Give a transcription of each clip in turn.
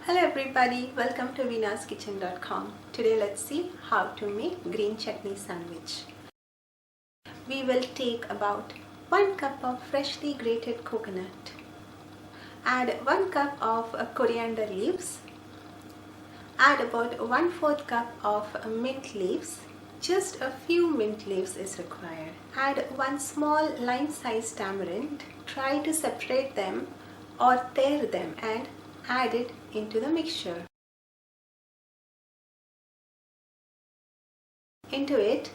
Hello everybody, welcome to veenaskitchen.com. Today let's see how to make green chutney sandwich. We will take about 1 cup of freshly grated coconut. Add 1 cup of coriander leaves. Add about 1/4 cup of mint leaves. Just a few mint leaves is required. Add 1 small lime-sized tamarind. Try to separate them or tear them and add it into the mixture. Into it,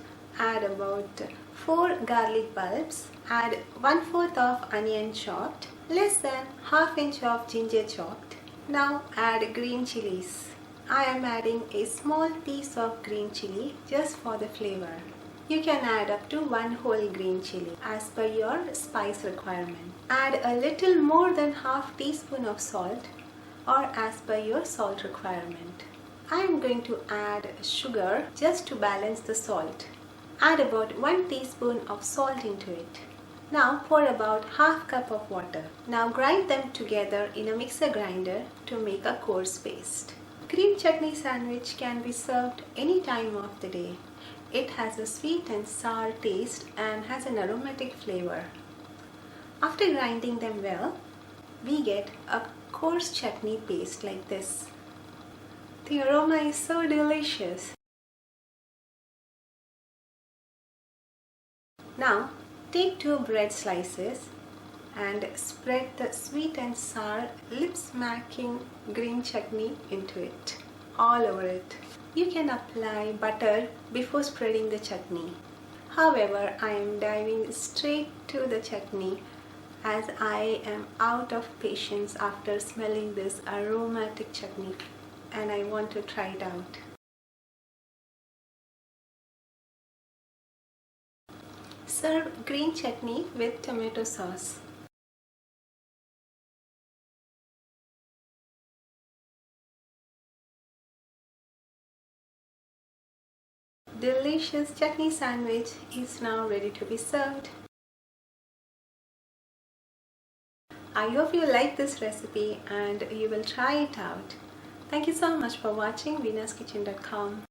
add about 4 garlic bulbs. Add 1/4 of onion chopped, less than 1/2 inch of ginger chopped. Now add green chilies. I am adding a small piece of green chili just for the flavor. You can add up to 1 whole green chili as per your spice requirement. Add a little more than 1/2 teaspoon of salt or as per your salt requirement. I am going to add sugar just to balance the salt. Add about 1 teaspoon of salt into it. Now pour about 1/2 cup of water. Now grind them together in a mixer grinder to make a coarse paste. Green chutney sandwich can be served any time of the day. It has a sweet and sour taste and has an aromatic flavor. After grinding them well, we get a coarse chutney paste like this. The aroma is so delicious. Now take 2 bread slices and spread the sweet and sour lip-smacking green chutney into it, all over it. You can apply butter before spreading the chutney. However, I am diving straight to the chutney as I am out of patience after smelling this aromatic chutney and I want to try it out. Serve green chutney with tomato sauce. Delicious chutney sandwich is now ready to be served. I hope you like this recipe and you will try it out. Thank you so much for watching veenaskitchen.com.